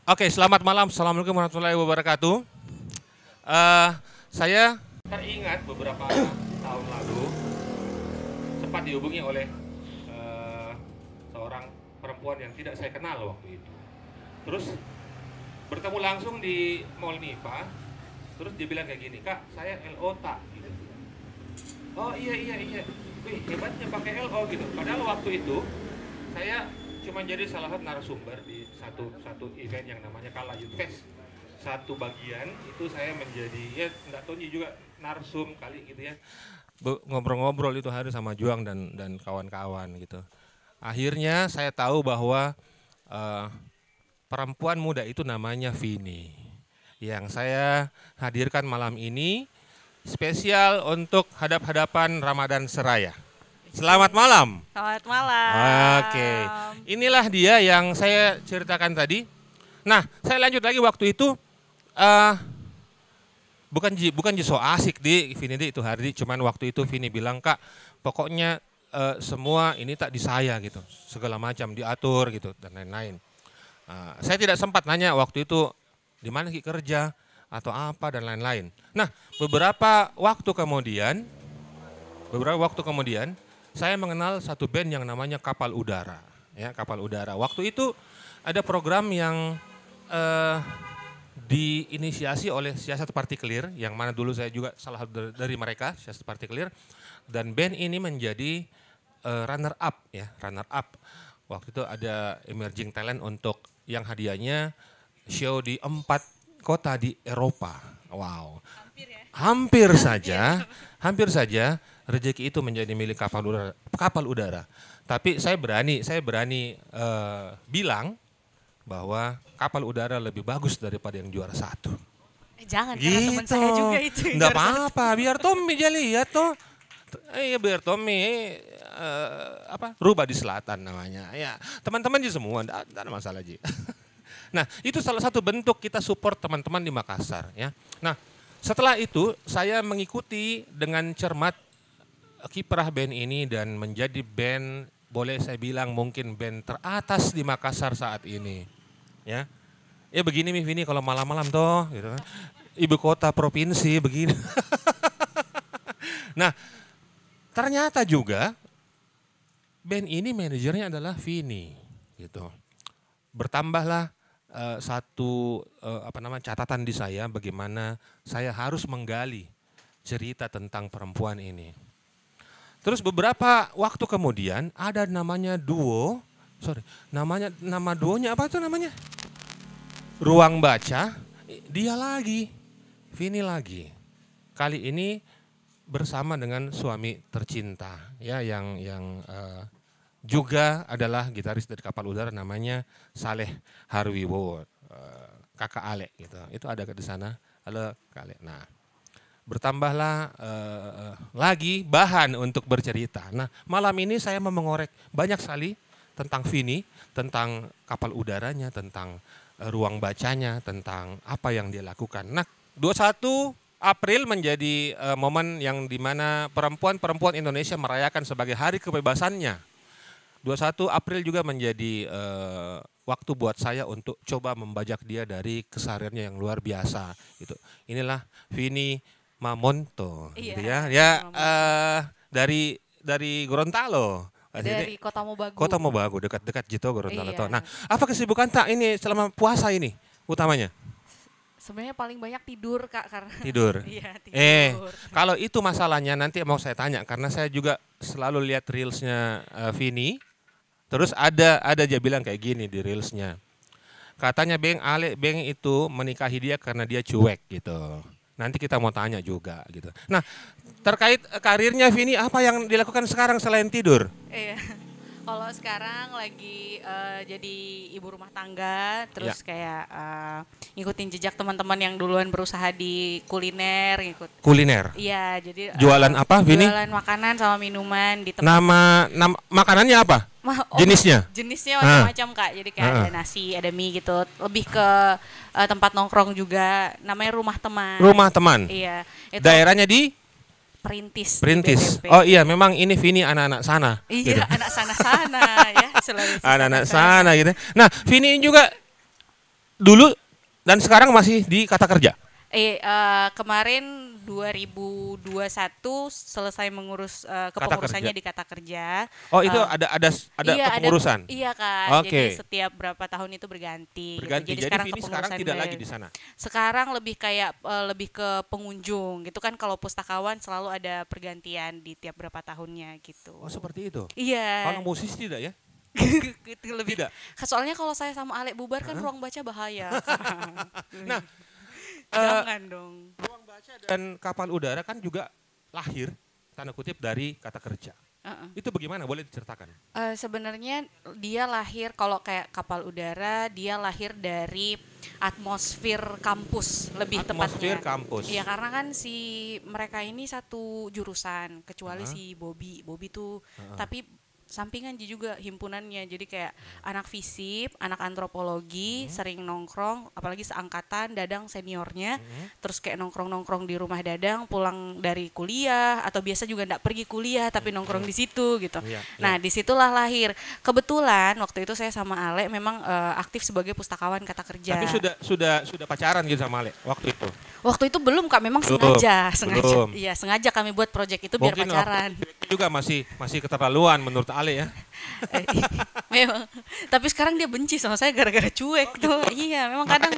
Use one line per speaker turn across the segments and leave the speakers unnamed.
Oke, selamat malam. Assalamualaikum warahmatullahi wabarakatuh. Saya teringat beberapa tahun lalu sempat dihubungi oleh seorang perempuan yang tidak saya kenal waktu itu. Terus bertemu langsung di Mall Nipa. Terus dia bilang kayak gini, "Kak, saya LO tak?" Gitu. Oh iya. Wih, hebatnya pakai LO gitu. Padahal waktu itu saya cuma jadi salah satu narasumber di satu event yang namanya Kala Youth Fest. Satu bagian itu saya menjadi, ya nggak tahu juga narsum kali gitu ya. Ngobrol-ngobrol itu hari sama Juang dan kawan-kawan gitu. Akhirnya saya tahu bahwa perempuan muda itu namanya Vini. Yang saya hadirkan malam ini spesial untuk hadap-hadapan Ramadan Seraya. Selamat malam.
Selamat malam.
Oke, inilah dia yang saya ceritakan tadi. Nah, saya lanjut lagi waktu itu bukan so asik di Vini itu hari, cuman waktu itu Vini bilang, "Kak, pokoknya semua ini tak di saya gitu, segala macam diatur gitu dan lain-lain." Saya tidak sempat nanya waktu itu di mana Ki kerja atau apa dan lain-lain. Nah, beberapa waktu kemudian saya mengenal satu band yang namanya Kapal Udara, ya Kapal Udara. Waktu itu ada program yang diinisiasi oleh Siasat Partikelir, yang mana dulu saya juga salah satu dari mereka, Siasat Partikelir, dan band ini menjadi runner up. Waktu itu ada emerging talent untuk yang hadiahnya show di 4 kota di Eropa. Wow, hampir saja rezeki itu menjadi milik kapal udara. Tapi saya berani bilang bahwa kapal udara lebih bagus daripada yang juara 1.
Jangan, karena teman saya juga itu.
Enggak apa-apa, biar Tommy aja lihat tuh. Biar Tommy rubah di selatan namanya. Ya, teman-teman di semua, enggak ada masalah Ji. Nah, itu salah satu bentuk kita support teman-teman di Makassar ya. Nah, setelah itu saya mengikuti dengan cermat kiprah band ini dan menjadi band, boleh saya bilang mungkin band teratas di Makassar saat ini. Ya begini Vini kalau malam-malam toh gitu kan. Ibu kota provinsi begini. Nah, ternyata juga band ini manajernya adalah Vini gitu. Bertambahlah satu catatan di saya bagaimana saya harus menggali cerita tentang perempuan ini. Terus beberapa waktu kemudian ada namanya nama duonya apa tuh namanya? Ruang Baca, dia lagi, Vini lagi. Kali ini bersama dengan suami tercinta ya yang juga adalah gitaris dari Kapal Udara, namanya Saleh Harwibowo, kakak Ale gitu. Itu ada di sana, halo Kak Ale. Nah, bertambahlah lagi bahan untuk bercerita. Nah, malam ini saya mau mengorek banyak sekali tentang Vini, tentang kapal udaranya, tentang ruang bacanya, tentang apa yang dia lakukan. Nah, 21 April menjadi momen yang dimana perempuan Indonesia merayakan sebagai hari kebebasannya. 21 April juga menjadi waktu buat saya untuk coba membajak dia dari kesehariannya yang luar biasa. Gitu. Inilah Vini Mamonto, gitu ya. Dari Gorontalo.
Dari Kota Mobagu.
Kota Mobagu, dekat Jito, Gorontalo. Iya. Nah, apa kesibukan tak ini selama puasa ini utamanya?
Sebenarnya paling banyak tidur Kak, karena
tidur.
Iya, tidur.
Kalau itu masalahnya nanti mau saya tanya karena saya juga selalu lihat reelsnya Vini. Terus ada dia bilang kayak gini di reelsnya. Katanya Beng itu menikahi dia karena dia cuek gitu. Nanti kita mau tanya juga gitu. Nah, terkait karirnya Vini, apa yang dilakukan sekarang selain tidur?
Iya. Kalau sekarang lagi jadi ibu rumah tangga, terus kayak ngikutin jejak teman-teman yang duluan berusaha di kuliner.
Kuliner?
Iya, jadi
jualan apa Vini?
Jualan makanan sama minuman di tempat.
Nama makanannya apa? Jenisnya?
Jenisnya macam-macam Kak, jadi kayak ada nasi, ada mie gitu, lebih ke tempat nongkrong juga, namanya Rumah Teman.
Rumah Teman?
Iya.
Itu Daerahnya di?
Perintis.
Oh iya, memang ini Vini anak-anak sana.
Iya,
gitu.
Anak sana ya.
Anak-anak sana gitu. Nah, Vini juga dulu dan sekarang masih di Kata Kerja.
Kemarin 2021 selesai mengurus kepengurusannya di Kata Kerja.
Oh, itu ada
Iya,
kepengurusan.
iya Kak. Jadi
Oke.
setiap berapa tahun itu berganti.
Berganti.
Gitu.
Jadi
sekarang
Vini sekarang tidak lagi di sana.
Sekarang lebih kayak lebih ke pengunjung gitu kan. Kalau pustakawan selalu ada pergantian di tiap berapa tahunnya gitu.
Oh, seperti itu.
Iya.
Kalau musisi tidak ya?
Gitu lebih.
Tidak.
Soalnya kalau saya sama Alek bubar kan ruang baca bahaya.
Nah,
jangan dong.
Ruang baca dan kapal udara kan juga lahir tanda kutip dari Kata Kerja. Itu bagaimana? Boleh diceritakan?
Sebenarnya dia lahir kalau kayak kapal udara, dia lahir dari atmosfer kampus lebih
Atmosfer
tepatnya.
kampus.
Iya karena kan si mereka ini satu jurusan kecuali si Bobby tuh tapi sampingan juga himpunannya, jadi kayak anak fisip, anak antropologi sering nongkrong, apalagi seangkatan Dadang seniornya, terus kayak nongkrong di rumah Dadang pulang dari kuliah atau biasa juga nggak pergi kuliah tapi nongkrong di situ gitu. Nah disitulah lahir. Kebetulan waktu itu saya sama Ale memang aktif sebagai pustakawan Kata Kerja.
Tapi sudah pacaran gitu sama Ale waktu itu?
Waktu itu belum Kak, memang sengaja. Iya sengaja kami buat project itu biar pacaran.
Juga masih keterlaluan menurut Ale ya.
Memang. Tapi sekarang dia benci sama saya gara-gara cuek tuh. Iya, memang kadang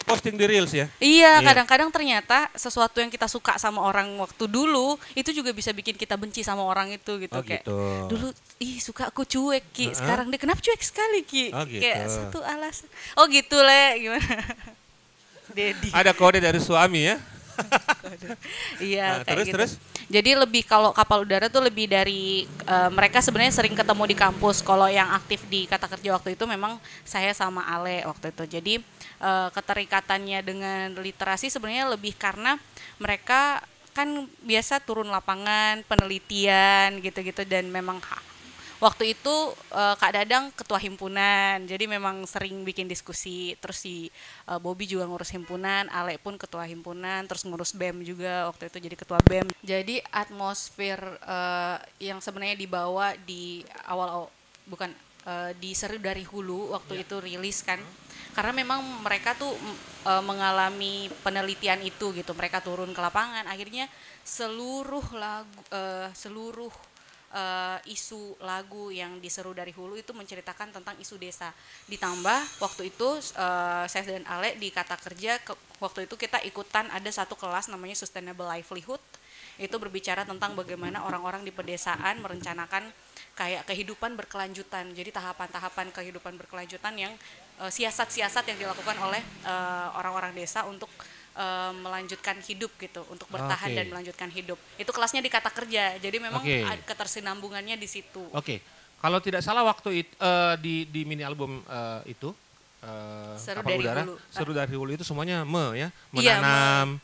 posting di Reels ya.
Iya, kadang-kadang ternyata sesuatu yang kita suka sama orang waktu dulu itu juga bisa bikin kita benci sama orang itu gitu. Kayak dulu suka aku cuek Ki, sekarang dia kenapa cuek sekali Ki? Kayak satu alasan. Oh gitu Le, gimana?
Dedi. Ada kode dari suami ya.
Iya, kayak terus. Jadi lebih kalau kapal udara tuh lebih dari mereka sebenarnya sering ketemu di kampus. Kalau yang aktif di Kata Kerja waktu itu memang saya sama Ale waktu itu. Jadi keterikatannya dengan literasi sebenarnya lebih karena mereka kan biasa turun lapangan, penelitian gitu-gitu dan memang waktu itu Kak Dadang ketua himpunan, jadi memang sering bikin diskusi. Terus si Bobby juga ngurus himpunan, Ale pun ketua himpunan, terus ngurus BEM juga waktu itu jadi ketua BEM. Jadi atmosfer yang sebenarnya dibawa di awal bukan di Seru dari Hulu waktu itu rilis kan. Karena memang mereka tuh mengalami penelitian itu gitu. Mereka turun ke lapangan, akhirnya seluruh isu lagu yang diseru dari Hulu itu menceritakan tentang isu desa. Ditambah waktu itu saya dan Ale di Kata Kerja waktu itu kita ikutan ada satu kelas namanya Sustainable Livelihood. Itu berbicara tentang bagaimana orang-orang di pedesaan merencanakan kayak kehidupan berkelanjutan. Jadi tahapan-tahapan kehidupan berkelanjutan yang siasat-siasat yang dilakukan oleh orang-orang desa untuk melanjutkan hidup gitu, untuk bertahan dan melanjutkan hidup. Itu kelasnya di Kata Kerja, jadi memang ketersinambungannya di situ.
Kalau tidak salah waktu itu di mini album itu
Seru
Kapal
dari
Udara,
Hulu.
Seru dari Hulu itu semuanya menanam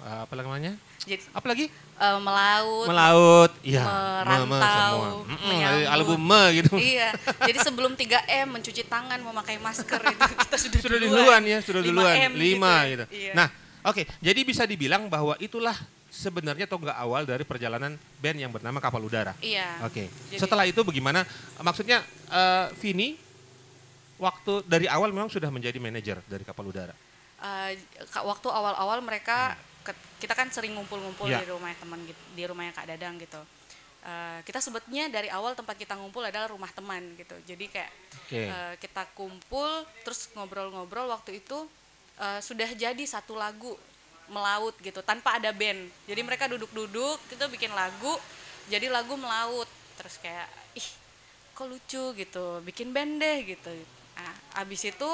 apa namanya?
Jadi,
apa lagi?
Melaut,
iya,
merantau,
semua. Album gitu.
Iya, jadi sebelum 3M mencuci tangan, memakai masker itu kita sudah
duluan ya, sudah duluan.
5
gitu. Iya. Nah, jadi bisa dibilang bahwa itulah sebenarnya tonggak awal dari perjalanan band yang bernama Kapal Udara.
Iya.
Setelah itu bagaimana? Maksudnya Vini waktu dari awal memang sudah menjadi manajer dari Kapal Udara.
Waktu awal-awal mereka kita kan sering ngumpul-ngumpul di rumah teman gitu, di rumahnya Kak Dadang gitu. Kita sebutnya dari awal tempat kita ngumpul adalah rumah teman gitu. Jadi kayak kita kumpul terus ngobrol-ngobrol waktu itu sudah jadi satu lagu Melaut gitu tanpa ada band. Jadi mereka duduk-duduk kita bikin lagu, jadi lagu Melaut. Terus kayak kok lucu gitu, bikin band deh gitu. Nah, abis itu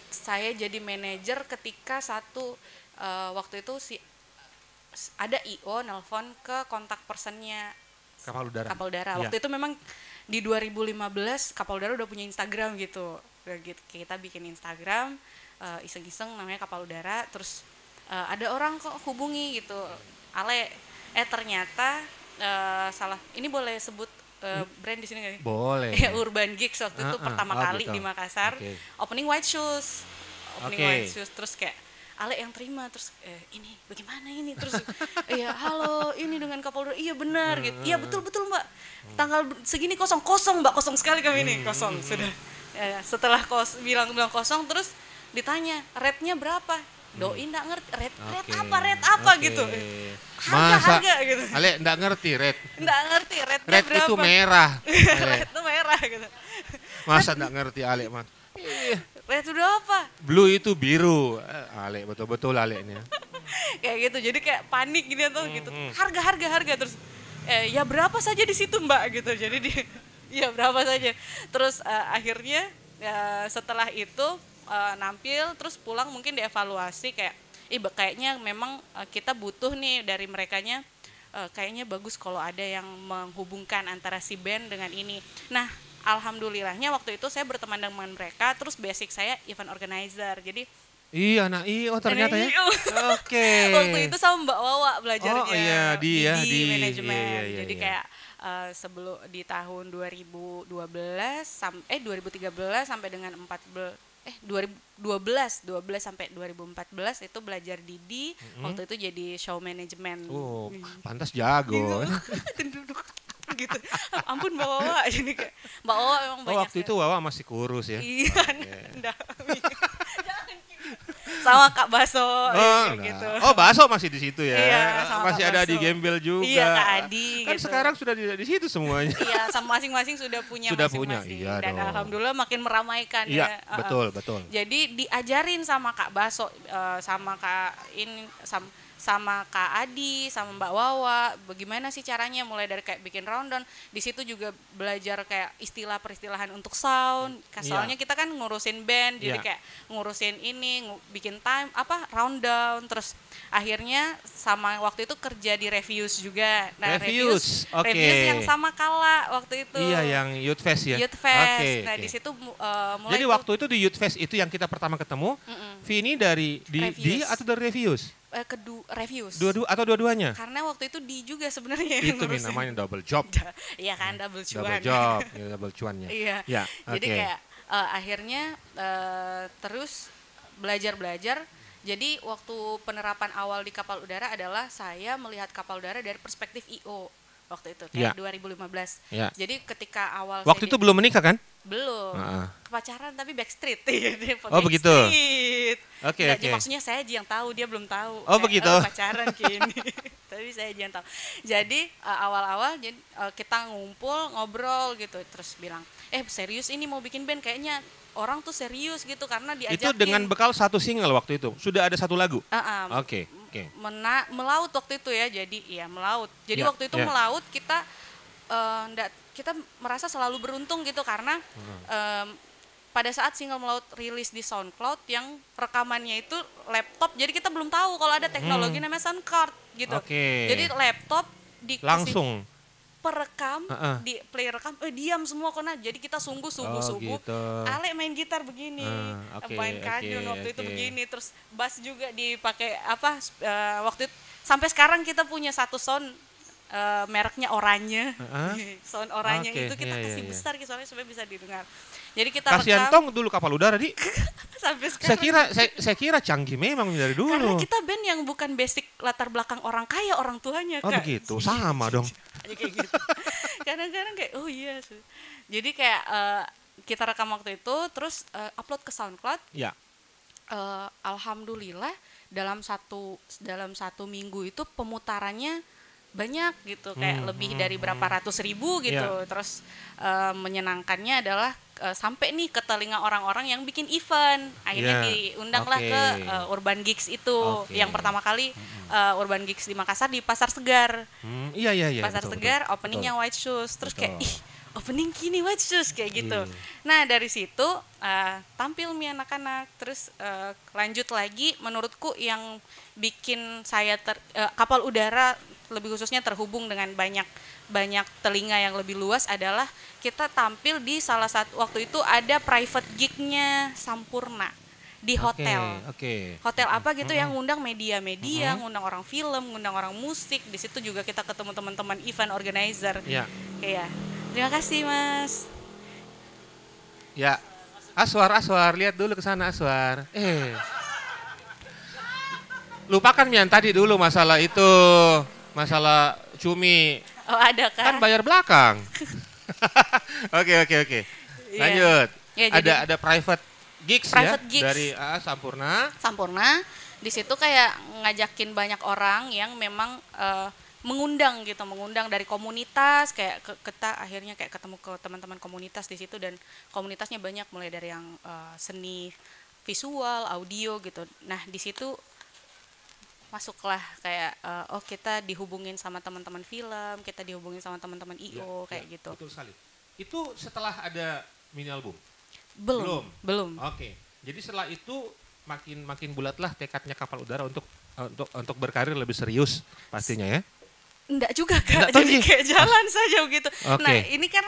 saya jadi manajer ketika waktu itu ada IO nelpon ke kontak personnya
Kapal Udara.
Waktu itu memang di 2015 Kapal Udara udah punya Instagram gitu. Kita bikin Instagram iseng-iseng namanya Kapal Udara. Terus ada orang kok hubungi gitu. Ale, ternyata salah. Ini boleh sebut brand di sini nggak?
Boleh.
Urban Geeks waktu itu pertama kali di Makassar. Opening White Shoes. Terus kayak Ale yang terima, terus ini bagaimana ini, terus iya halo ini dengan Kapolda, iya benar gitu, iya betul Mbak, tanggal segini kosong Mbak, kosong sekali kami ini, kosong sudah. Ya, setelah bilang kosong, terus ditanya rate-nya berapa, doi nggak ngerti rate apa gitu, harga gitu.
Ale nggak ngerti rate
rate-nya berapa,
itu merah.
Rate itu merah gitu.
Masa nggak ngerti Ale man.
Rate itu apa?
Blue itu biru. Ale betul alenya.
Kayak gitu, jadi kayak panik gitu atau gitu. Harga terus ya berapa saja di situ Mbak gitu. Jadi dia ya berapa saja. Terus akhirnya setelah itu nampil terus pulang mungkin dievaluasi kayak kayaknya memang kita butuh nih dari merekanya, kayaknya bagus kalau ada yang menghubungkan antara si band dengan ini. Nah, alhamdulillahnya waktu itu saya berteman dengan mereka, terus basic saya event organizer. Jadi
ternyata ya. Oke.
Waktu itu sama Mbak Wawa belajarnya.
Oh iya,
di manajemen.
Iya,
jadi kayak sebelum di tahun 2013 sampai dengan 2012 sampai 2014 itu belajar Didi. Waktu itu jadi show management.
Oh, pantas jago.
Gitu. Ampun Mbak Wawa, ini kayak Mbak Wawa emang banyak.
Waktu itu Wawa masih kurus ya.
Iya. Sama Kak Baso gitu.
Oh, Baso masih di situ ya.
Iya,
masih ada di Gembel juga.
Iya, Kak Adi
kan gitu. Sekarang sudah di situ semuanya.
Iya, sama masing-masing sudah punya masing-masing.
Iya
dan
dong.
alhamdulillah makin meramaikan
iya,
ya.
Betul.
Jadi diajarin sama Kak Baso, sama sama Kak Adi, sama Mbak Wawa, bagaimana sih caranya mulai dari kayak bikin rundown. Di situ juga belajar kayak peristilahan untuk sound. Soalnya kita kan ngurusin band, jadi kayak ngurusin ini, bikin rundown. Terus akhirnya sama waktu itu kerja di Reviews juga. Nah, Reviews yang sama Kala waktu itu.
Iya, yang Youth Fest ya.
Youth Fest. Nah, di situ mulai.
Jadi waktu itu di Youth Fest itu yang kita pertama ketemu, Vini dari di atau dari Reviews?
Reviews.
Dua-duanya?
Karena waktu itu di juga sebenarnya.
Itu namanya double job.
Iya kan, double cuan.
Double job, double cuannya.
Iya.
Ya,
jadi kayak akhirnya terus belajar. Jadi waktu penerapan awal di kapal udara adalah saya melihat kapal udara dari perspektif IO waktu itu, kayak 2015.
Ya.
Jadi ketika awal
waktu itu belum menikah kan?
Belum. Pacaran tapi backstreet.
Oh begitu. Oke.
Maksudnya saya aja yang tahu, dia belum tahu.
Oh begitu.
Pacaran gini. Tapi saya aja yang tahu. Jadi awal-awal kita ngumpul ngobrol gitu, terus bilang, serius ini mau bikin band, kayaknya orang tuh serius gitu karena diajakin.
Itu dengan bekal satu single waktu itu. Sudah ada satu lagu. Oke.
Melaut waktu itu ya. Jadi melaut. Jadi waktu itu melaut kita merasa selalu beruntung gitu karena pada saat single Melaut rilis di SoundCloud yang rekamannya itu laptop, jadi kita belum tahu kalau ada teknologi namanya sound card gitu. Jadi laptop
langsung
perekam, di play rekam, diam semua kena. Jadi kita subuh
gitu.
Ale main gitar begini, main kajun waktu itu begini, terus bass juga dipakai waktu itu, sampai sekarang kita punya satu sound mereknya Oranye, sound Oranye itu kita kasih besar soalnya supaya bisa didengar. Jadi kita
kasihan Tong dulu kapal udara di.
Sampai sekarang.
Saya kira canggih memang dari dulu.
Karena kita band yang bukan basic latar belakang orang kaya, orang tuanya
Kak. Oh begitu, sama dong.
Kayak gitu. Kadang-kadang kayak iya. Jadi kayak kita rekam waktu itu, terus upload ke SoundCloud.
Ya.
Alhamdulillah dalam satu minggu itu pemutarannya banyak gitu, kayak lebih dari berapa ratus ribu gitu. Terus menyenangkannya adalah sampai nih ke telinga orang-orang yang bikin event. Akhirnya diundanglah ke Urban Gigs itu. Yang pertama kali Urban Gigs di Makassar di Pasar Segar.
Iya.
Pasar Segar, openingnya White Shoes. Terus kayak opening kini White Shoes kayak gitu. Nah dari situ tampil nih anak-anak. Terus lanjut lagi, menurutku yang bikin saya kapal udara lebih khususnya terhubung dengan banyak telinga yang lebih luas adalah kita tampil di salah satu, waktu itu ada private gig-nya Sampurna di hotel. Hotel apa gitu yang ngundang media, ngundang orang film, ngundang orang musik. Di situ juga kita ketemu teman-teman event organizer. Iya. Terima kasih Mas.
Ya. Aswar, lihat dulu ke sana Aswar. lupakan yang tadi dulu masalah itu, masalah cumi.
Oh ada
Kan bayar belakang. Oke. Lanjut.
Ya,
ada private gigs
gigs
dari Sampurna.
Di situ kayak ngajakin banyak orang yang memang mengundang dari komunitas, kayak kita akhirnya kayak ketemu ke teman-teman komunitas di situ, dan komunitasnya banyak, mulai dari yang seni visual, audio gitu. Nah di situ masuklah kayak kita dihubungin sama teman-teman film, kita dihubungin sama teman-teman IO kayak gitu.
Betul sekali. Itu setelah ada mini album?
Belum.
Oke. Jadi setelah itu makin bulatlah tekadnya Kapal Udara untuk berkarir lebih serius pastinya ya.
Enggak juga Kak, jadi kayak jalan saja begitu. Okay. Nah ini kan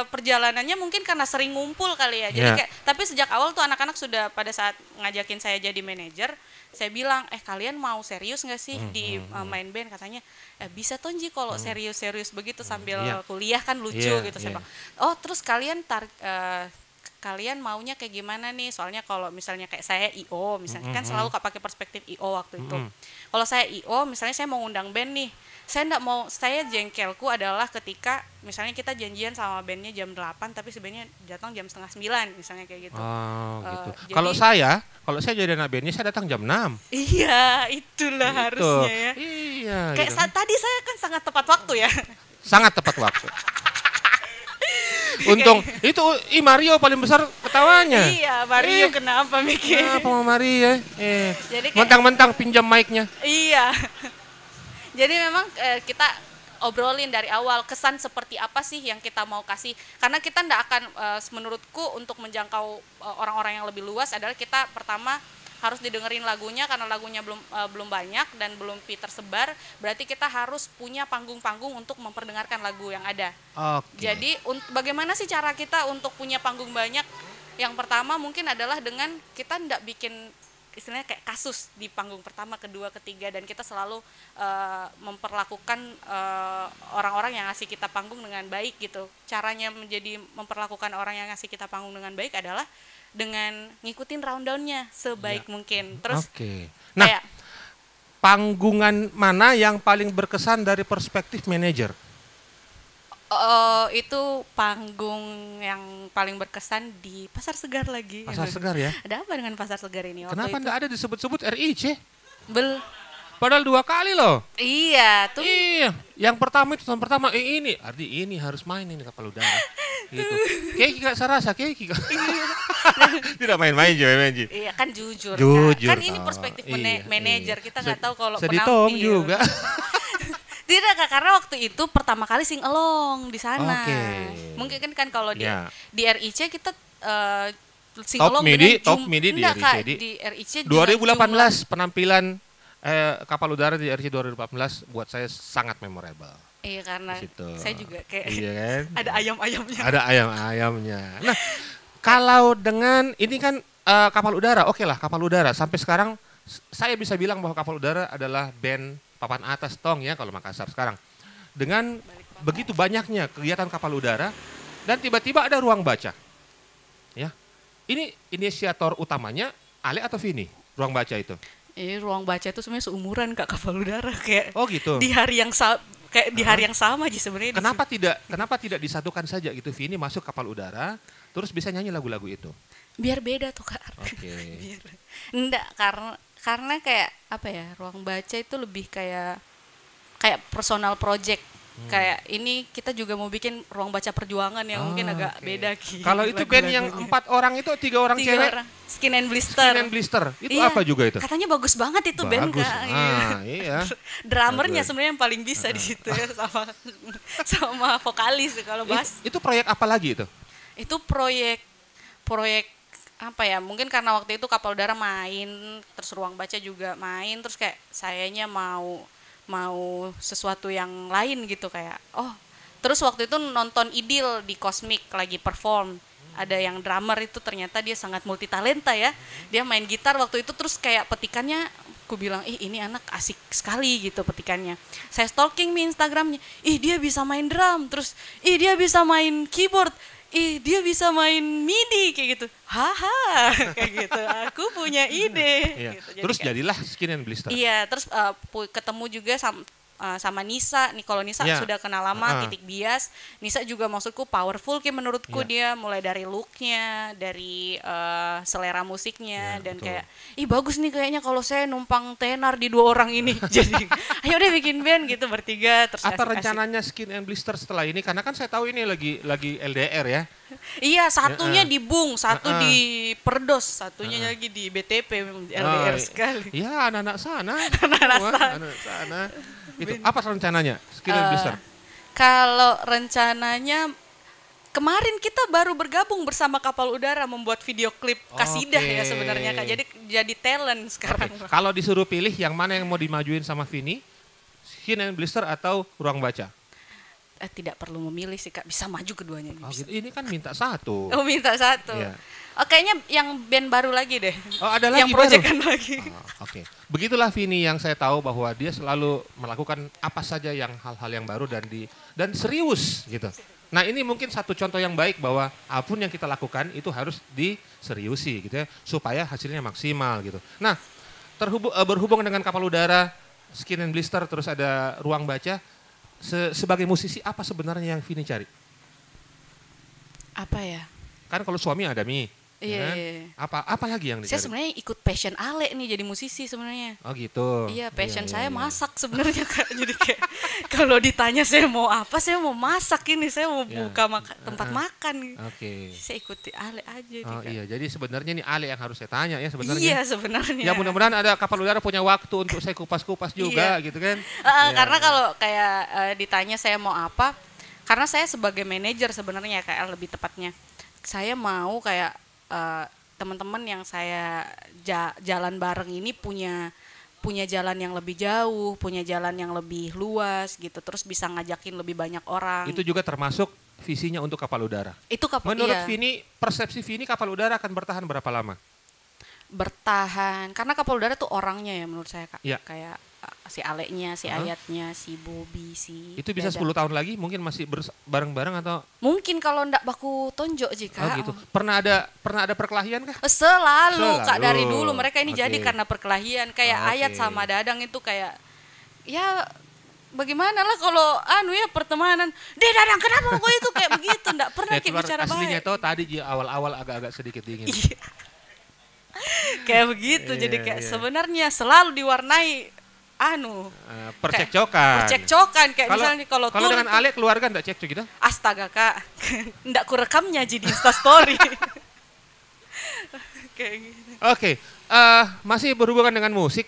perjalanannya mungkin karena sering ngumpul kali ya. Jadi kayak, tapi sejak awal tuh anak-anak sudah pada saat ngajakin saya jadi manajer, saya bilang, kalian mau serius nggak sih di main band? Katanya, bisa Tonji kalau serius-serius begitu sambil kuliah kan lucu gitu. Saya bilang, oh terus kalian kalian maunya kayak gimana nih? Soalnya kalau misalnya kayak saya IO, misalnya kan selalu pakai perspektif IO waktu itu. Kalau saya IO, misalnya saya mau ngundang band nih, saya jengkelku adalah ketika misalnya kita janjian sama bandnya jam 8 tapi sebenarnya datang jam 8:30 misalnya kayak gitu.
Oh gitu. Kalau saya jadi anak bandnya saya datang jam 6.
Iya, itulah gitu. Harusnya ya.
Iya.
Kayak gitu. Tadi saya kan sangat tepat waktu ya.
Sangat tepat waktu. Untung itu Mario paling besar ketawanya.
Iya, Mario kenapa mikir?
Kenapa Mario? Mentang-mentang pinjam mic-nya.
Iya. Jadi memang kita obrolin dari awal kesan seperti apa sih yang kita mau kasih, karena kita tidak akan menurutku untuk menjangkau orang-orang yang lebih luas adalah kita pertama harus didengerin lagunya, karena lagunya belum banyak dan belum tersebar, berarti kita harus punya panggung-panggung untuk memperdengarkan lagu yang ada.
Okay.
Jadi bagaimana sih cara kita untuk punya panggung banyak? Yang pertama mungkin adalah dengan kita tidak bikin istilahnya kayak kasus di panggung pertama, kedua, ketiga, dan kita selalu memperlakukan orang-orang yang ngasih kita panggung dengan baik gitu. Caranya memperlakukan orang yang ngasih kita panggung dengan baik adalah dengan ngikutin rundown-nya sebaik mungkin. Terus
Nah, kayak, panggungan mana yang paling berkesan dari perspektif manajer?
Itu panggung yang paling berkesan di Pasar Segar lagi.
Pasar Segar ya?
Ada apa dengan Pasar Segar ini?
Kenapa enggak ada disebut-sebut RIC?
Padahal
2 kali loh.
Iya, tuh.
Iya, yang pertama itu tahun pertama ini Ardi ini harus main ini Kapal Udara. Gitu. Kayaknya enggak serasa kayaknya. Tidak main-main Ji.
Iya, kan jujur. Kan ini perspektif manajer, kita enggak tahu kalau
penampil. Juga.
Tidak Kak, karena waktu itu pertama kali sing along di sana. Mungkin kan kalau di RIC kita sing along
top midi di RIC.
Di RIC
2018 penampilan Kapal Udara di RIC 2018 buat saya sangat memorable.
Iya, karena saya juga kayak
kan?
ada ayam-ayamnya.
Ada ayam-ayamnya. Nah, kalau dengan ini kan Kapal Udara, lah Kapal Udara sampai sekarang saya bisa bilang bahwa Kapal Udara adalah band papan atas tong ya kalau Makassar sekarang. Dengan begitu banyaknya kegiatan Kapal Udara dan tiba-tiba ada ruang baca. Ya. Ini inisiator utamanya Ale atau Vini? Ruang baca itu.
Ruang baca itu sebenarnya seumuran Kak Kapal Udara kayak.
Oh gitu.
Di hari yang di hari yang sama aja sebenarnya.
Kenapa tidak disatukan saja gitu, Vini masuk Kapal Udara terus bisa nyanyi lagu-lagu itu?
Biar beda tuh Kak. Enggak, karena kayak apa ya, ruang baca itu lebih kayak personal project. Kayak ini kita juga mau bikin ruang baca perjuangan yang mungkin agak beda gitu.
Kalau itu band yang 4 orang itu 3 orang cewek.
Skin and Blister.
Itu apa juga itu?
Katanya bagus banget itu band Kak.
Iya.
Drummernya sebenarnya yang paling bisa di situ ya, sama vokalis kalau bass.
Itu proyek apa lagi itu?
Itu proyek apa ya, mungkin karena waktu itu Kapal Udara main, terus ruang baca juga main, terus kayak sayanya mau sesuatu yang lain gitu, kayak terus waktu itu nonton Idil di Cosmic lagi perform, ada yang drummer itu ternyata dia sangat multitalenta ya, dia main gitar waktu itu, terus kayak petikannya aku bilang ini anak asik sekali gitu petikannya, saya stalking Instagramnya, dia bisa main drum, terus dia bisa main keyboard, ih dia bisa main MIDI kayak gitu, haha kayak gitu, aku punya ide.
Iya.
Gitu.
Terus
kayak,
jadilah Skin and Blister.
iya, terus ketemu juga sama Nisa nih, kalau Nisa sudah kenal lama, Titik Bias. Nisa juga maksudku powerful kayak menurutku dia, mulai dari looknya, dari selera musiknya, dan betul. Kayak ih bagus nih kayaknya kalau saya numpang tenar di 2 orang ini. Jadi ayo deh bikin band gitu bertiga. Terus
apa rencananya Skin and Blister setelah ini, karena kan saya tahu ini lagi LDR ya.
Iya, satunya di Bung, satu di Perdos, satunya lagi di BTP, LDR sekali.
Iya, anak-anak sana. anak-anak sana. Itu apa rencananya Skin and Blister?
Kalau rencananya kemarin kita baru bergabung bersama Kapal Udara membuat video klip kasidah ya sebenarnya Kak. Jadi talent sekarang.
Kalau disuruh pilih yang mana yang mau dimajuin sama Vini, Skin and Blister atau Ruang Baca?
Tidak perlu memilih sih Kak, bisa maju keduanya.
Gitu. Ini kan minta satu.
Oh minta satu. Yeah. Kayaknya yang band baru lagi deh.
Oh ada lagi
yang proyekan lagi.
Oke. Begitulah Vini yang saya tahu bahwa dia selalu melakukan apa saja yang hal-hal yang baru dan serius gitu. Nah ini mungkin satu contoh yang baik bahwa apapun yang kita lakukan itu harus diseriusi gitu ya, supaya hasilnya maksimal gitu. Nah berhubung dengan Kapal Udara, Skin and Blister, terus ada Ruang Baca. Sebagai musisi apa sebenarnya yang Vini cari?
Apa ya?
Kan kalau suami ada Mi.
Iya.
Kan? Apa lagi yang dicari?
Saya sebenarnya ikut passion Ale nih jadi musisi sebenarnya.
Oh gitu.
Iya, passion saya masak sebenarnya Kak. Jadi kayak kalau ditanya saya mau apa, saya mau masak ini, saya mau buka tempat makan.
Oke.
Saya ikuti Ale aja.
Oh iya, jadi sebenarnya ini Ale yang harus saya tanya ya sebenarnya.
Iya sebenarnya.
Ya mudah-mudahan ada Kapal Udara punya waktu untuk saya kupas-kupas juga gitu kan.
Karena kalau kayak ditanya saya mau apa, karena saya sebagai manajer sebenarnya kayak lebih tepatnya, saya mau kayak teman-teman yang saya jalan bareng ini punya jalan yang lebih jauh, punya jalan yang lebih luas gitu, terus bisa ngajakin lebih banyak orang.
Itu juga termasuk visinya untuk Kapal Udara. Menurut Vini, persepsi Vini Kapal Udara akan bertahan berapa lama?
Bertahan, karena Kapal Udara tuh orangnya ya menurut saya Kak.
Ya.
Kayak si Aleknya, si Ayatnya, si Bobby, si
itu bisa Dada. 10 tahun lagi mungkin masih bareng-bareng atau?
Mungkin kalau ndak baku tonjok jika.
Oh gitu. Pernah ada perkelahian kah?
Selalu Kak, dari dulu mereka ini jadi karena perkelahian. Kayak Ayat sama Dadang itu kayak ya bagaimana lah kalau pertemanan. Dadang kenapa kok itu kayak begitu, ndak pernah kayak bicara baik.
Aslinya tuh tadi awal-awal agak-agak sedikit dingin.
Kayak begitu, jadi kayak sebenarnya selalu diwarnai percekcokan kayak misalnya kalau
dengan Ale keluarga enggak cekcok gitu?
Astaga Kak, enggak kurekamnya jadi Insta story. Kayak gitu.
Oke, masih berhubungan dengan musik.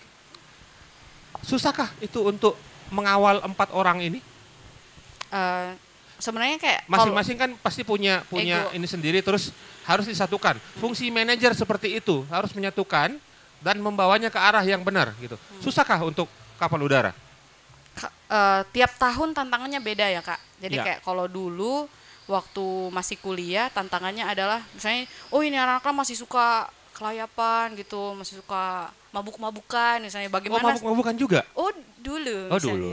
Susahkah itu untuk mengawal 4 orang ini?
Sebenarnya kayak
masing-masing kan pasti punya ini sendiri, terus harus disatukan. Fungsi manajer seperti itu harus menyatukan dan membawanya ke arah yang benar gitu. Susahkah untuk Kapal Udara?
Tiap tahun tantangannya beda ya Kak. Jadi kayak kalau dulu waktu masih kuliah tantangannya adalah misalnya ini anak-anak masih suka kelayapan gitu, masih suka mabuk-mabukan misalnya, bagaimana?
Oh mabuk-mabukan juga?
Dulu.
Oh dulu.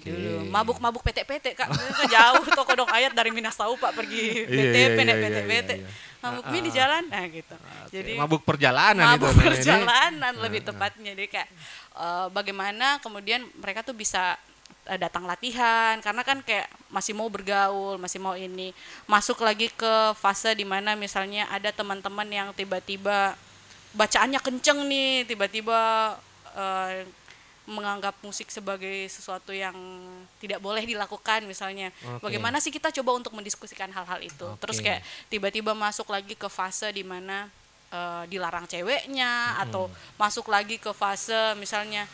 Dulu. Mabuk-mabuk PT-PT Kak. Jauh toko dong Ayat dari Minas Tau Pak pergi BTP naik PT-PT. Mabuk mie di jalan, nah gitu. Jadi
mabuk perjalanan
lebih tepatnya. Jadi kayak bagaimana kemudian mereka tuh bisa datang latihan, karena kan kayak masih mau bergaul, masih mau ini. Masuk lagi ke fase dimana misalnya ada teman-teman yang tiba-tiba bacaannya kenceng nih, tiba-tiba menganggap musik sebagai sesuatu yang tidak boleh dilakukan misalnya. Bagaimana sih kita coba untuk mendiskusikan hal-hal itu. Terus kayak tiba-tiba masuk lagi ke fase di mana dilarang ceweknya, atau masuk lagi ke fase misalnya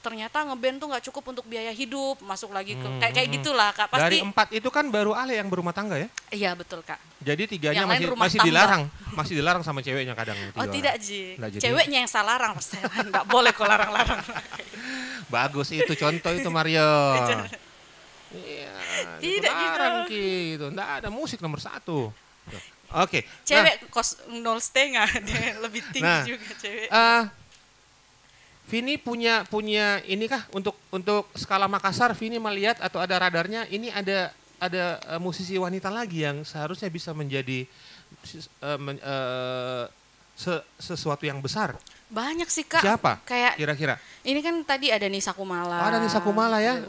ternyata ngeband tuh nggak cukup untuk biaya hidup, masuk lagi ke kayak gitulah Kak. Pasti
dari 4 itu kan baru Ale yang berumah tangga ya?
Iya betul Kak.
Jadi 3-nya masih dilarang sama ceweknya kadang.
Tidak Ji, ceweknya yang salah larang, saya nggak boleh kok larang-larang.
Bagus itu contoh itu Mario. Iya, tidak gitu, nggak ada musik nomor 1. Oke.
Cewek 0,5 lebih tinggi juga cewek.
Vini punya ini kah untuk skala Makassar? Vini melihat atau ada radarnya? Ini ada musisi wanita lagi yang seharusnya bisa menjadi sesuatu yang besar.
Banyak sih Kak.
Siapa?
Kayak
kira-kira.
Ini kan tadi ada Nisa Kumala.
Oh, ada Nisa Kumala ya.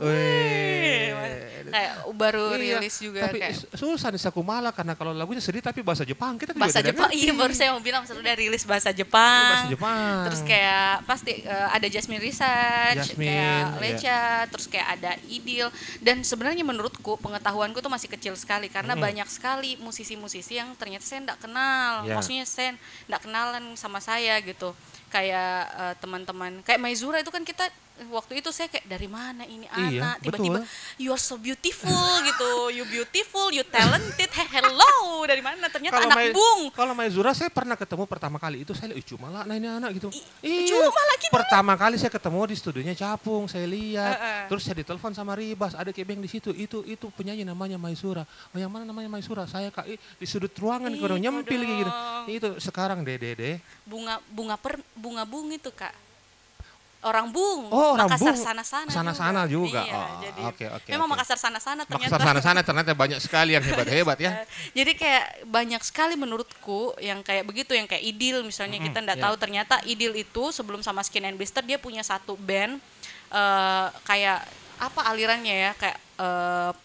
Kayak baru rilis juga.
Tapi susah Nisa Kumala karena kalau lagunya sedih tapi bahasa Jepang. Kita
bahasa Jepang. Iya, baru saya mau bilang sudah rilis bahasa Jepang.
Bahasa Jepang.
Terus kayak pasti ada Jasmine Research, kayak Lecha, terus kayak ada Idil. Dan sebenarnya menurutku pengetahuanku tuh masih kecil sekali karena banyak sekali musisi-musisi yang ternyata saya enggak kenal. Maksudnya saya enggak kenalan sama saya gitu. Kayak teman-teman kayak Maizura itu kan kita waktu itu saya kayak dari mana ini anak tiba-tiba you are so beautiful gitu, you beautiful, you talented, hello dari mana ternyata kalo anak Bung.
Kalau Maizura saya pernah ketemu pertama kali itu saya lihat cuma lah ini anak gitu.
Cuma lagi
pertama kali saya ketemu di studionya Capung saya lihat terus saya ditelepon sama Ribas ada Kebeng di situ itu penyanyi namanya Maizura. Oh yang mana namanya Maizura? Saya Kak di sudut ruangan kalau nyempil kayak gitu. Itu sekarang Dede.
Bunga Bung itu Kak. Orang Bung,
orang
Makassar
Bung.
Sana-sana
juga.
Iya,
Oke.
Memang Makassar sana-sana ternyata.
Makassar sana-sana ternyata banyak sekali yang hebat-hebat ya.
Jadi kayak banyak sekali menurutku yang kayak begitu, yang kayak Idil misalnya kita enggak tahu ternyata Idil itu sebelum sama Skin and Blister dia punya satu band kayak apa alirannya ya kayak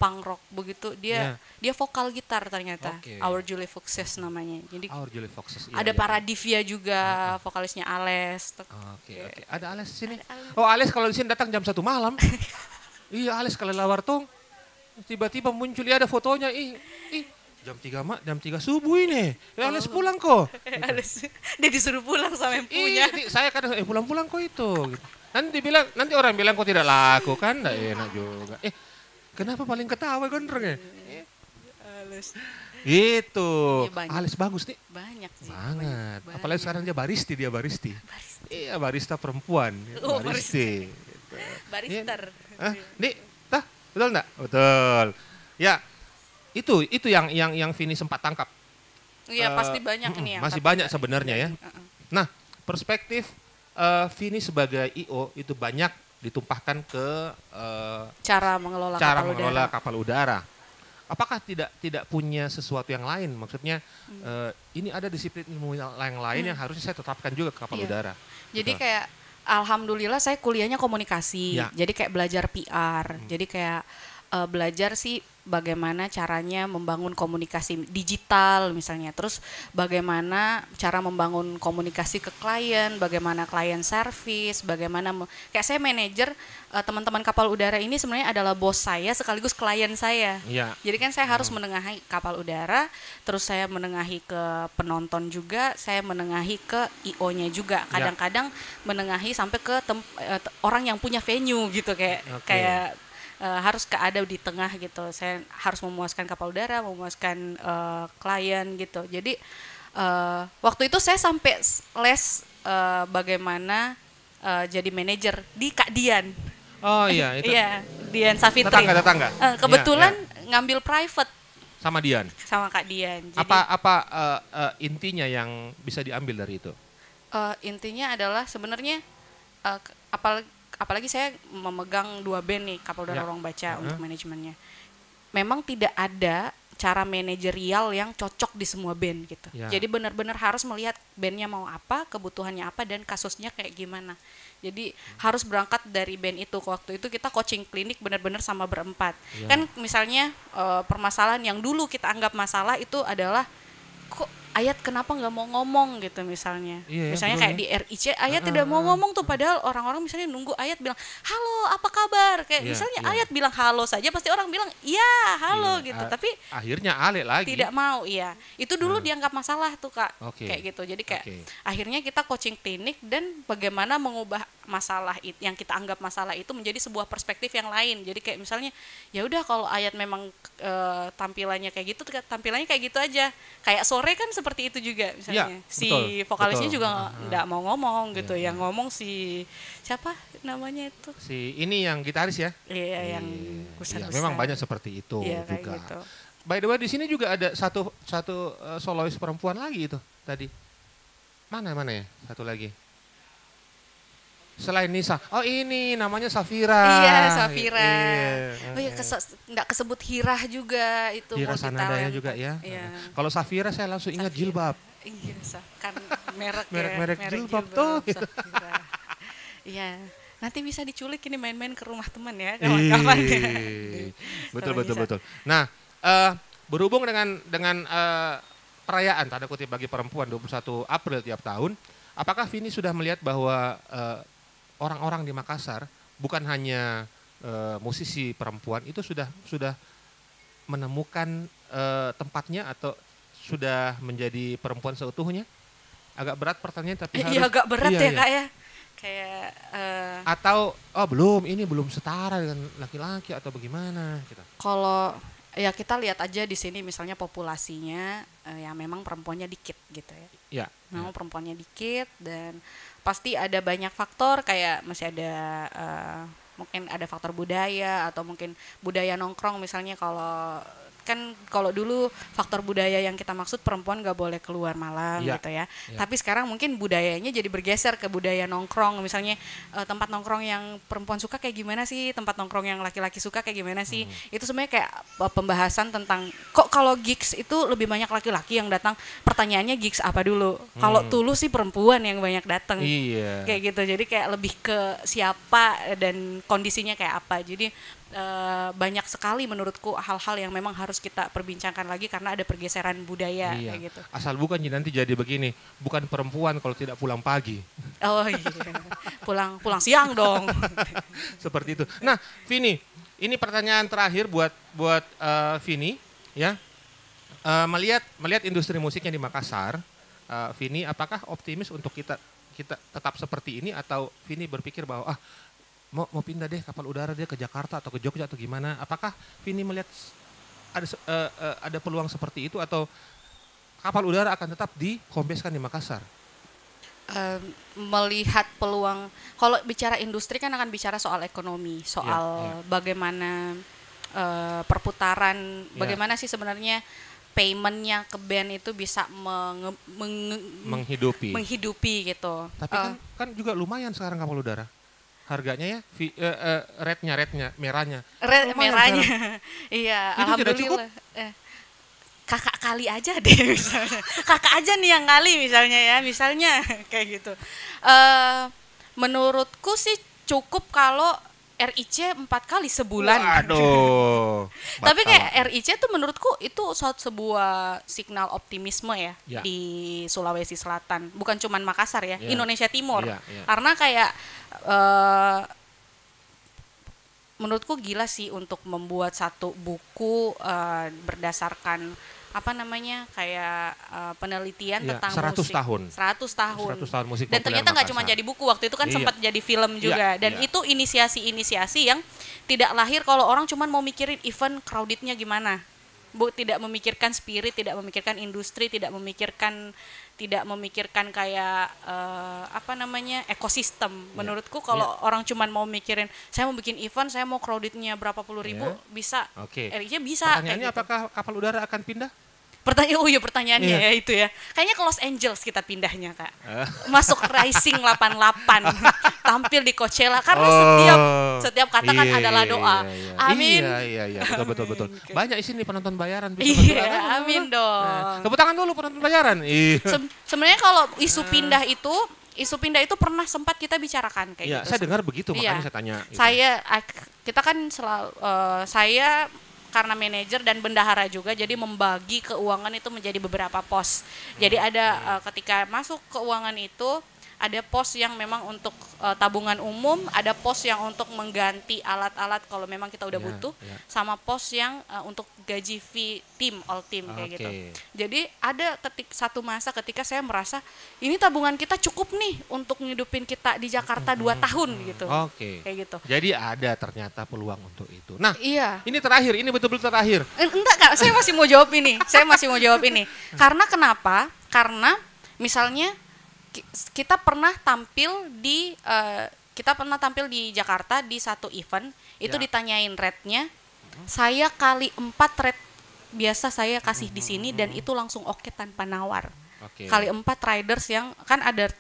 punk rock begitu dia vokal gitar ternyata. Our Julie Foxes namanya. Jadi
Our Julie Foxes.
Ada Paradivia juga vokalisnya Ales.
Oke. Ada Ales di sini. Oh Ales kalau di sini datang jam 1 malam. Iya Ales kalau Lawartong tiba-tiba muncul ada fotonya jam 3 subuh ini. Ales pulang kok.
Ales dia disuruh pulang sama yang punya.
Saya kadang pulang-pulang kok itu. Gitu. Nanti orang bilang kok tidak laku kan, enggak enak juga. Kenapa paling ketawa gondrongnya?
Ales.
Itu. Ales bagus nih.
Banyak sih.
Banget. Apalagi sekarang dia baristi. Iya barista perempuan. Baristi. Gitu.
Barister.
Nih, betul enggak? Betul. Ya, itu yang Vini sempat tangkap.
Iya pasti banyak nih.
Masih banyak sebenarnya ya. Nah, perspektif Vini sebagai IO itu banyak ditumpahkan ke
cara mengelola
kapal udara. Apakah tidak punya sesuatu yang lain? Maksudnya ini ada disiplin ilmu yang lain yang harusnya saya tetapkan juga ke kapal udara.
Jadi kayak alhamdulillah saya kuliahnya komunikasi. Jadi kayak belajar PR. Jadi kayak belajar sih bagaimana caranya membangun komunikasi digital misalnya, terus bagaimana cara membangun komunikasi ke klien, bagaimana klien service, bagaimana kayak saya manajer teman-teman kapal udara ini sebenarnya adalah bos saya sekaligus klien saya. Jadi kan saya harus menengahi kapal udara, terus saya menengahi ke penonton juga, saya menengahi ke IO-nya juga, kadang-kadang menengahi sampai ke orang yang punya venue gitu kayak harus ada di tengah gitu. Saya harus memuaskan kapal udara, memuaskan klien gitu. Jadi waktu itu saya sampai les bagaimana jadi manajer di Kak Dian.
Oh iya itu.
Iya, Dian Safitri.
Tetangga.
Kebetulan ngambil private
sama Dian.
Sama Kak Dian.
Jadi, apa intinya yang bisa diambil dari itu?
Intinya adalah sebenarnya apalagi saya memegang 2 band nih Kapal Udara Ruang Baca untuk manajemennya. Memang tidak ada cara manajerial yang cocok di semua band gitu. Jadi benar-benar harus melihat bandnya mau apa, kebutuhannya apa, dan kasusnya kayak gimana. Jadi harus berangkat dari band itu. Waktu itu kita coaching klinik benar-benar sama berempat. Kan misalnya permasalahan yang dulu kita anggap masalah itu adalah kok Ayat kenapa nggak mau ngomong gitu misalnya. Misalnya kayak di RIC Ayat tidak mau ngomong tuh, padahal orang-orang misalnya nunggu Ayat bilang halo apa kabar, kayak misalnya Ayat bilang halo saja pasti orang bilang iya halo gitu, tapi
akhirnya Ale lagi
tidak mau. Itu dulu dianggap masalah tuh Kak. Kayak gitu. Jadi kayak akhirnya kita coaching klinik dan bagaimana mengubah masalah yang kita anggap masalah itu menjadi sebuah perspektif yang lain. Jadi kayak misalnya ya udah kalau Ayat memang tampilannya kayak gitu, tampilannya kayak gitu aja. Kayak sore kan seperti itu juga misalnya. Vokalisnya juga enggak mau ngomong gitu. Yang ngomong si siapa namanya itu?
Si ini yang gitaris ya?
Iya, yang besar-besar.
Memang banyak seperti itu juga. Gitu. By the way di sini juga ada satu solois perempuan lagi itu tadi. Mana ya? Satu lagi. Selain Nisa, oh ini namanya Safira.
Iya, Safira.
Iya.
Oh iya, nggak kesebut Hirah juga itu.
Hira Sanadaya juga ya.
Iya.
Kalau Safira saya langsung ingat jilbab.
Iya, kan merek
Merek jilbab tuh.
Safira. Iya. Nanti bisa diculik ini main-main ke rumah teman ya kawan-kawan.
Betul. Nah, berhubung dengan perayaan tanda kutip bagi perempuan 21 April tiap tahun, apakah Vini sudah melihat bahwa orang-orang di Makassar bukan hanya musisi perempuan itu sudah menemukan tempatnya atau sudah menjadi perempuan seutuhnya? Agak berat pertanyaan tapi
iya agak berat ya Kak ya. Kayak
atau belum setara dengan laki-laki atau bagaimana gitu.
Kalau ya kita lihat aja di sini misalnya populasinya ya memang perempuannya dikit gitu ya.
Ya.
Memang perempuannya dikit dan pasti ada banyak faktor kayak masih ada mungkin ada faktor budaya atau mungkin budaya nongkrong misalnya kalau dulu faktor budaya yang kita maksud perempuan gak boleh keluar malam gitu ya. Tapi sekarang mungkin budayanya jadi bergeser ke budaya nongkrong. Misalnya tempat nongkrong yang perempuan suka kayak gimana sih, tempat nongkrong yang laki-laki suka kayak gimana sih. Itu sebenarnya kayak pembahasan tentang kok kalau gigs itu lebih banyak laki-laki yang datang. Pertanyaannya gigs apa dulu? Kalau Tulus sih perempuan yang banyak datang.
Iya.
Kayak gitu. Jadi kayak lebih ke siapa dan kondisinya kayak apa. Jadi banyak sekali menurutku hal-hal yang memang harus kita perbincangkan lagi karena ada pergeseran budaya kayak gitu.
Asal bukan nanti jadi begini, bukan perempuan kalau tidak pulang pagi.
Oh iya, pulang siang dong.
Seperti itu. Nah, Vini, ini pertanyaan terakhir buat Vini, ya. Melihat industri musiknya di Makassar, Vini, apakah optimis untuk kita tetap seperti ini atau Vini berpikir bahwa mau pindah deh kapal udara dia ke Jakarta atau ke Jogja atau gimana? Apakah Vini melihat ada peluang seperti itu atau kapal udara akan tetap di home-base-kan di Makassar?
Melihat peluang, kalau bicara industri kan akan bicara soal ekonomi, soal bagaimana perputaran, bagaimana sih sebenarnya paymentnya ke band itu bisa menghidupi gitu.
Tapi kan juga lumayan sekarang kapal udara. Harganya ya, rate-nya merahnya.
Merahnya, iya.
Itu
alhamdulillah. Kakak kali aja deh misalnya. Kakak aja nih yang kali misalnya kayak gitu. Menurutku sih cukup kalau RIC 4 kali sebulan.
Waduh.
Tapi kayak RIC tuh menurutku itu sebuah signal optimisme ya di Sulawesi Selatan. Bukan cuman Makassar ya, Indonesia Timur. Karena kayak menurutku gila sih untuk membuat satu buku berdasarkan kayak penelitian tentang
100
musik.
tahun.
100 tahun.
100 tahun musik.
Dan ternyata nggak cuma jadi buku, waktu itu kan sempat jadi film juga. Dan itu inisiasi yang tidak lahir kalau orang cuma mau mikirin event crowdednya gimana. Tidak memikirkan spirit, tidak memikirkan industri, tidak memikirkan kayak ekosistem. Menurutku kalau orang cuma mau mikirin saya mau bikin event, saya mau crowdednya berapa puluh ribu bisa. RIC bisa.
Pertanyaannya apakah kapal udara akan pindah?
Pertanyaannya ya itu ya. Kayaknya ke Los Angeles kita pindahnya Kak. Masuk Rising 88. Tampil di Coachella karena setiap kata kan adalah doa. Amin.
Iya, betul. Banyak sini penonton bayaran bisa
amin dong.
Tepuk tangan dulu penonton bayaran.
Sebenarnya kalau isu pindah itu pernah sempat kita bicarakan kayak gitu.
Saya dengar begitu makanya saya tanya.
Kita kan selalu saya karena manajer dan bendahara juga, jadi membagi keuangan itu menjadi beberapa pos. Jadi ada ketika masuk keuangan itu ada pos yang memang untuk tabungan umum, ada pos yang untuk mengganti alat-alat kalau memang kita udah butuh, sama pos yang untuk gaji fee all team kayak gitu. Jadi ada satu masa ketika saya merasa ini tabungan kita cukup nih untuk ngidupin kita di Jakarta 2 tahun gitu. Kayak gitu.
Jadi ada ternyata peluang untuk itu. Nah, ini terakhir, ini betul-betul terakhir.
Enggak Kak, saya masih mau jawab ini. Karena kenapa? Karena misalnya kita pernah tampil di Jakarta di satu event itu ditanyain rate-nya, saya kali 4 rate biasa saya kasih di sini dan itu langsung oke tanpa nawar. kali 4 riders yang kan ada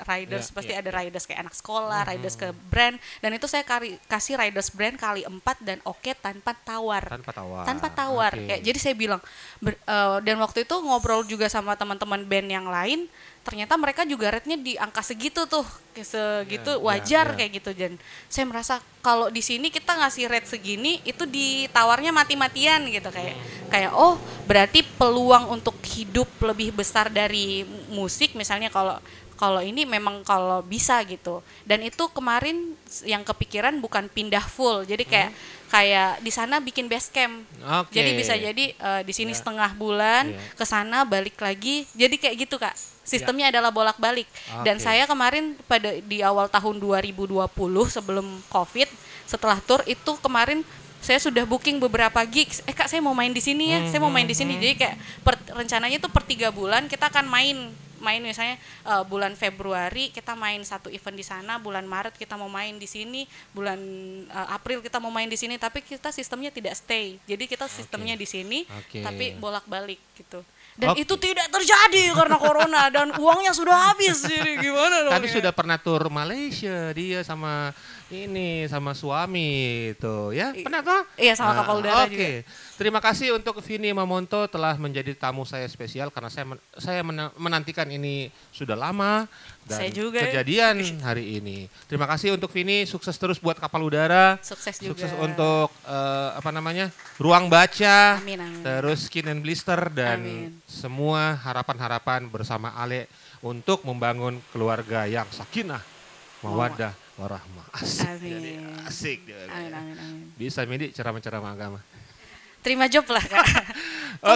riders pasti ada riders kayak anak sekolah, riders ke brand, dan itu saya kasih riders brand kali 4 dan tanpa tawar. Kayak jadi saya bilang dan waktu itu ngobrol juga sama teman-teman band yang lain, ternyata mereka juga rate-nya di angka segitu tuh, segitu wajar kayak gitu. Dan saya merasa kalau di sini kita ngasih rate segini itu ditawarnya mati-matian gitu, kayak oh berarti peluang untuk hidup lebih besar dari musik misalnya kalau ini memang kalau bisa gitu. Dan itu kemarin yang kepikiran bukan pindah full, jadi kayak di sana bikin base camp. Jadi bisa jadi di sini setengah bulan, ke sana balik lagi. Jadi kayak gitu Kak. Sistemnya adalah bolak-balik. Dan saya kemarin di awal tahun 2020 sebelum Covid, setelah tour itu kemarin saya sudah booking beberapa gigs. Kak saya mau main di sini ya, saya mau main di sini. Jadi kayak rencananya itu per 3 bulan kita akan main misalnya bulan Februari kita main 1 event di sana, bulan Maret kita mau main di sini, bulan April kita mau main di sini, tapi kita sistemnya tidak stay. Jadi kita sistemnya di sini tapi bolak-balik gitu. Dan itu tidak terjadi karena corona dan uangnya sudah habis. Jadi gimana dong?
Tapi sudah pernah tur Malaysia dia sama suami itu ya, pernah toh?
Iya, sama kapal udara juga.
Terima kasih untuk Vini Mamonto telah menjadi tamu saya spesial karena saya menantikan ini sudah lama dan
saya juga
kejadian hari ini. Terima kasih untuk Vini, sukses terus buat kapal udara.
Sukses juga.
Sukses untuk Ruang Baca.
Amin.
Terus Skin and Blister dan semua harapan-harapan bersama Ale untuk membangun keluarga yang sakinah, mawaddah, warahmah. Asik. Jadi asik. Amin. Bisa Midi ceramah-ceramah agama.
Terima job lah Kak.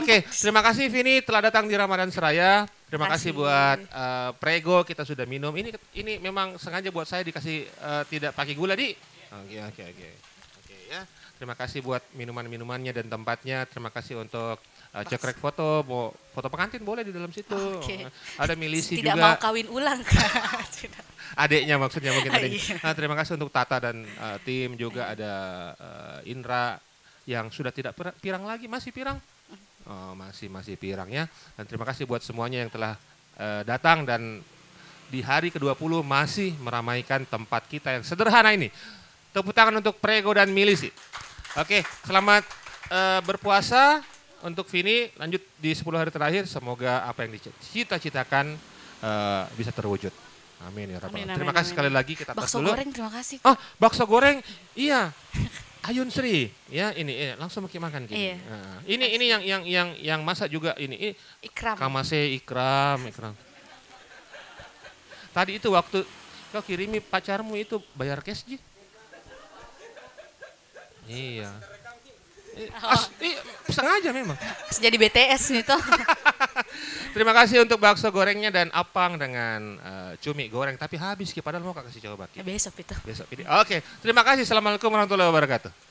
Oke, terima kasih Vini telah datang di Ramadan Seraya. Terima kasih buat Prego, kita sudah minum. Ini memang sengaja buat saya dikasih tidak pakai gula di. Oke ya. Terima kasih buat minuman-minumannya dan tempatnya. Terima kasih untuk cekrek foto pengantin boleh di dalam situ. Ada milisi
tidak
juga.
Tidak mau kawin ulang Kak.
Adiknya maksudnya mungkin adiknya. Terima kasih untuk Tata dan tim juga ada Indra yang sudah tidak pirang lagi, masih pirang. Masih pirang ya. Dan terima kasih buat semuanya yang telah datang dan di hari ke-20 masih meramaikan tempat kita yang sederhana ini. Tepuk tangan untuk Prego dan Milisi. Oke, selamat berpuasa untuk Vini. Lanjut di 10 hari terakhir, semoga apa yang dicita-citakan bisa terwujud. Amin ya rabbal alamin. Terima kasih sekali lagi, kita tos dulu.
Bakso goreng terima kasih.
Bakso goreng, iya. Ayun Sri, ya ini langsung makan gini.
Iya.
Nah, ini yang masak juga ini.
Ikram.
Kamase Ikram. Tadi itu waktu kau kirimi pacarmu itu bayar cash Ji? Iya. Sengaja memang.
Jadi BTS itu.
Terima kasih untuk bakso gorengnya dan apang dengan cumi goreng. Tapi habis padahal mau kasih coba.
Besok itu.
Oke, terima kasih. Assalamualaikum warahmatullahi wabarakatuh.